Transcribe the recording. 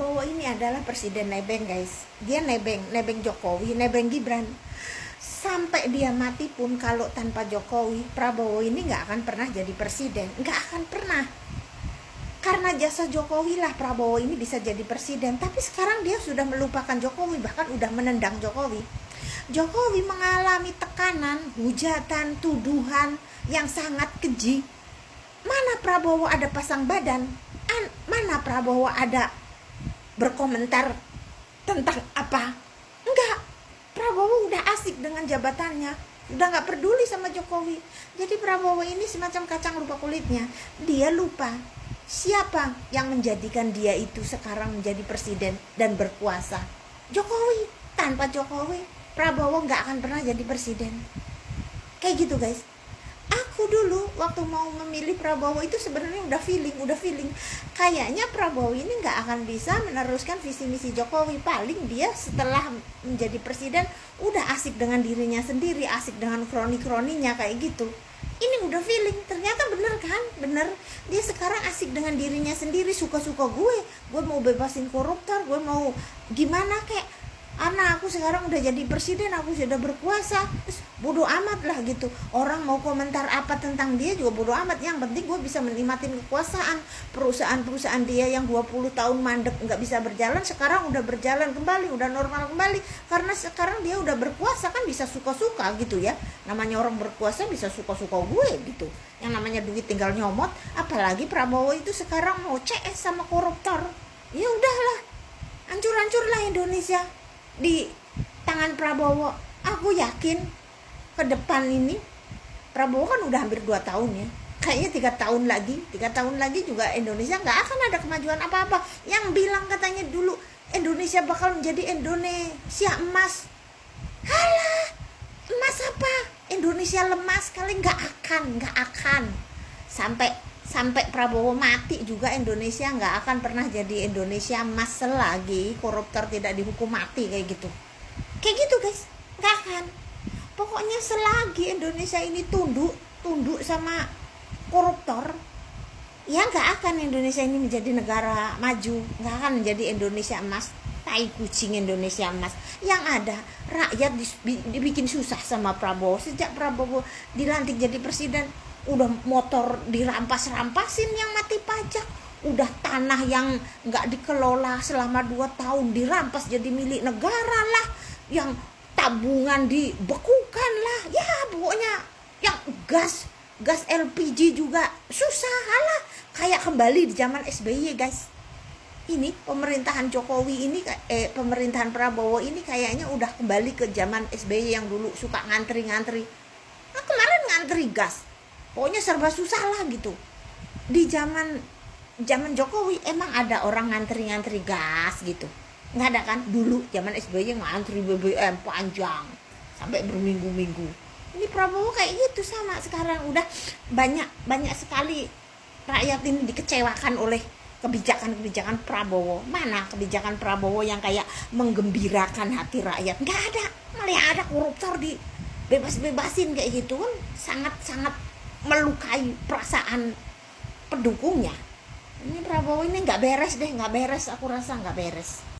Prabowo ini adalah presiden nebeng, guys. Dia nebeng Jokowi, nebeng Gibran. Sampai dia mati pun kalau tanpa Jokowi, Prabowo ini nggak akan pernah jadi presiden. Nggak akan pernah. Karena jasa Jokowi lah Prabowo ini bisa jadi presiden. Tapi sekarang dia sudah melupakan Jokowi, bahkan udah menendang Jokowi. Jokowi mengalami tekanan, hujatan, tuduhan yang sangat keji. Mana Prabowo ada pasang badan? Mana Prabowo ada berkomentar tentang apa? Enggak. Prabowo udah asik dengan jabatannya, udah nggak peduli sama Jokowi. Jadi Prabowo ini semacam kacang lupa kulitnya. Dia lupa siapa yang menjadikan dia itu sekarang menjadi presiden dan berkuasa. Jokowi. Tanpa Jokowi, Prabowo nggak akan pernah jadi presiden. Kayak gitu, guys. Aku dulu waktu mau memilih Prabowo itu sebenarnya udah feeling kayaknya Prabowo ini nggak akan bisa meneruskan visi misi Jokowi. Paling dia setelah menjadi presiden udah asik dengan dirinya sendiri, asik dengan kroni-kroninya kayak gitu. Ini udah feeling, ternyata bener kan? Bener, dia sekarang asik dengan dirinya sendiri, suka-suka gue mau bebasin koruptor, gue mau gimana kek. Aku sekarang udah jadi presiden, aku sudah berkuasa, terus bodoh amat lah gitu. Orang mau komentar apa tentang dia juga bodoh amat. Yang penting gue bisa menikmatin kekuasaan. Perusahaan dia yang 20 tahun mandek nggak bisa berjalan, sekarang udah berjalan kembali, udah normal kembali. Karena sekarang dia udah berkuasa, kan bisa suka-suka gitu ya. Namanya orang berkuasa bisa suka-suka gue gitu. Yang namanya duit tinggal nyomot. Apalagi Prabowo itu sekarang mau CS sama koruptor. Ya udahlah, hancur-hancurlah Indonesia di tangan Prabowo. Aku yakin ke depan ini Prabowo kan udah hampir 2 tahun ya, kayaknya 3 tahun lagi juga Indonesia nggak akan ada kemajuan apa-apa. Yang bilang katanya dulu Indonesia bakal menjadi Indonesia emas, halah, emas apa? Indonesia lemas kali. Nggak akan sampai Prabowo mati juga Indonesia nggak akan pernah jadi Indonesia emas selagi koruptor tidak dihukum mati kayak gitu guys. Nggak akan. Pokoknya selagi Indonesia ini tunduk sama koruptor, ya nggak akan Indonesia ini menjadi negara maju. Nggak akan menjadi Indonesia emas. Tai kucing Indonesia emas. Yang ada rakyat dibikin susah sama Prabowo. Sejak Prabowo dilantik jadi presiden, udah motor dirampas-rampasin yang mati pajak, udah tanah yang nggak dikelola selama 2 tahun dirampas jadi milik negara lah, yang tabungan dibekukan lah, ya pokoknya yang gas LPG juga susah lah, kayak kembali di zaman SBY, guys. Ini pemerintahan Jokowi ini pemerintahan Prabowo ini kayaknya udah kembali ke zaman SBY yang dulu suka ngantri. Nah, kemarin ngantri gas, pokoknya serba susah lah gitu. Di zaman Jokowi emang ada orang ngantri gas gitu? Nggak ada kan? Dulu zaman SBY ngantri BBM panjang sampai berminggu-minggu. Ini Prabowo kayak gitu sama sekarang. Udah banyak sekali rakyat ini dikecewakan oleh kebijakan Prabowo. Mana kebijakan Prabowo yang kayak menggembirakan hati rakyat? Nggak ada. Malah ada koruptor dibebas-bebasin kayak gitu kan, sangat melukai perasaan pendukungnya. Ini Prabowo ini nggak beres, aku rasa nggak beres.